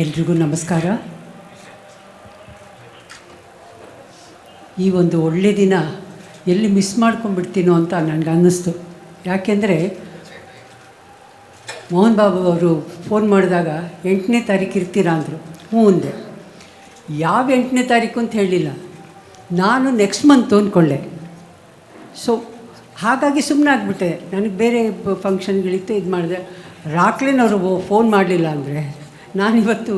ಎಲ್ರಿಗೂ ನಮಸ್ಕಾರ. ಈ ಒಂದು ಒಳ್ಳೆ ದಿನ ಎಲ್ಲಿ ಮಿಸ್ ಮಾಡ್ಕೊಂಡ್ಬಿಡ್ತೀನೋ ಅಂತ ನನಗೆ ಅನ್ನಿಸ್ತು. ಯಾಕೆಂದರೆ ಮೋಹನ್ ಬಾಬು ಅವರು ಫೋನ್ ಮಾಡಿದಾಗ 8ನೇ ತಾರೀಕು ಇರ್ತೀರಾ ಅಂದರು. ಹ್ಞೂ ಅಂದೆ. ಯಾವ 8ನೇ ತಾರೀಕು ಅಂತ ಹೇಳಿಲ್ಲ, ನಾನು ನೆಕ್ಸ್ಟ್ ಮಂತ್ ಅಂದ್ಕೊಂಡೆ. ಸೊ ಹಾಗಾಗಿ ಸುಮ್ಮನೆ ಆಗಿಬಿಟ್ಟೆ. ನನಗೆ ಬೇರೆ ಫಂಕ್ಷನ್ಗಳಿತ್ತು, ಇದು ಮಾಡಿದೆ. ರಾಕ್ಲಿನವರು ಫೋನ್ ಮಾಡಲಿಲ್ಲ ಅಂದರೆ ನಾನಿವತ್ತು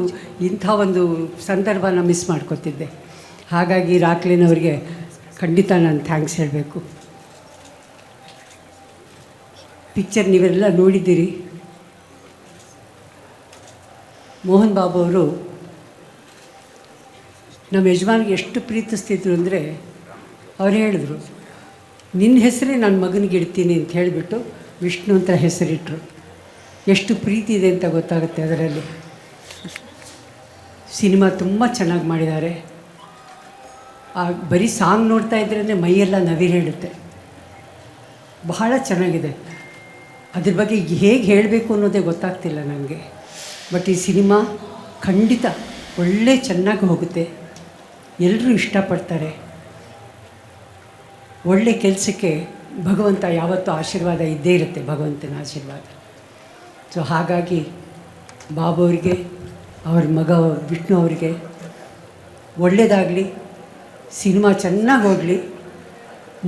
ಇಂಥ ಒಂದು ಸಂದರ್ಭನ ಮಿಸ್ ಮಾಡ್ಕೊತಿದ್ದೆ. ಹಾಗಾಗಿ ರಾಕ್ಲಿನವ್ರಿಗೆ ಖಂಡಿತ ನಾನು ಥ್ಯಾಂಕ್ಸ್ ಹೇಳಬೇಕು. ಪಿಕ್ಚರ್ ನೀವೆಲ್ಲ ನೋಡಿದ್ದೀರಿ. ಮೋಹನ್ ಬಾಬು ಅವರು ನಮ್ಮ ಯಜಮಾನಿಗೆ ಎಷ್ಟು ಪ್ರೀತಿಸ್ತಿದ್ರು ಅಂದರೆ, ಅವ್ರು ಹೇಳಿದ್ರು, ನಿನ್ನ ಹೆಸರೇ ನನ್ನ ಮಗನಿಗೆ ಇಡ್ತೀನಿ ಅಂತ ಹೇಳಿಬಿಟ್ಟು ವಿಷ್ಣು ಅಂತ ಹೆಸರಿಟ್ಟರು. ಎಷ್ಟು ಪ್ರೀತಿ ಇದೆ ಅಂತ ಗೊತ್ತಾಗುತ್ತೆ ಅದರಲ್ಲಿ. ಸಿನಿಮಾ ತುಂಬ ಚೆನ್ನಾಗಿ ಮಾಡಿದ್ದಾರೆ. ಬರೀ ಸಾಂಗ್ ನೋಡ್ತಾ ಇದ್ರೇ ಮೈಯೆಲ್ಲ ನವಿರೇಳುತ್ತೆ. ಬಹಳ ಚೆನ್ನಾಗಿದೆ. ಅದ್ರ ಬಗ್ಗೆ ಹೇಗೆ ಹೇಳಬೇಕು ಅನ್ನೋದೇ ಗೊತ್ತಾಗ್ತಿಲ್ಲ ನನಗೆ. ಬಟ್ ಈ ಸಿನಿಮಾ ಖಂಡಿತ ಒಳ್ಳೆ ಚೆನ್ನಾಗಿ ಹೋಗುತ್ತೆ. ಎಲ್ಲರೂ ಇಷ್ಟಪಡ್ತಾರೆ. ಒಳ್ಳೆ ಕೆಲಸಕ್ಕೆ ಭಗವಂತ ಯಾವತ್ತೂ ಆಶೀರ್ವಾದ ಇದ್ದೇ ಇರುತ್ತೆ, ಭಗವಂತನ ಆಶೀರ್ವಾದ. ಸೊ ಹಾಗಾಗಿ ಬಾಬು ಅವರಿಗೆ, ಅವ್ರ ಮಗ ವಿಷ್ಣು ಅವರಿಗೆ ಒಳ್ಳೆಯದಾಗಲಿ, ಸಿನಿಮಾ ಚೆನ್ನಾಗಿ ಹೋಗಲಿ.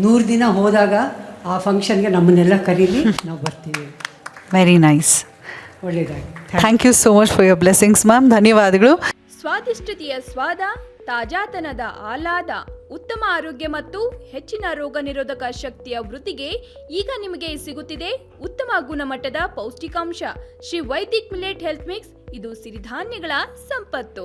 100 ದಿನ ಹೋದಾಗ ಆ ಫಂಕ್ಷನ್ಗೆ ನಮ್ಮನ್ನೆಲ್ಲ ಕರೀಲಿ, ನಾವು ಬರ್ತೀವಿ. Very nice. ಒಳ್ಳೆಯದಾಗಿ. Thank you so much for your blessings ma'am. ಧನ್ಯವಾದಗಳು. ಸ್ವಾದಿಷ್ಟತೆಯ ಸ್ವಾದ, ತಾಜಾತನದ ಆಹ್ಲಾದ, ಉತ್ತಮ ಆರೋಗ್ಯ ಮತ್ತು ಹೆಚ್ಚಿನ ರೋಗ ನಿರೋಧಕ ಶಕ್ತಿಯ ವೃದ್ಧಿಗೆ ಈಗ ನಿಮಗೆ ಸಿಗುತ್ತಿದೆ ಉತ್ತಮ ಗುಣಮಟ್ಟದ ಪೌಷ್ಟಿಕಾಂಶ Shri Vaidik millet health mix. ಇದು ಸಿರಿಧಾನ್ಯಗಳ ಸಂಪತ್ತು.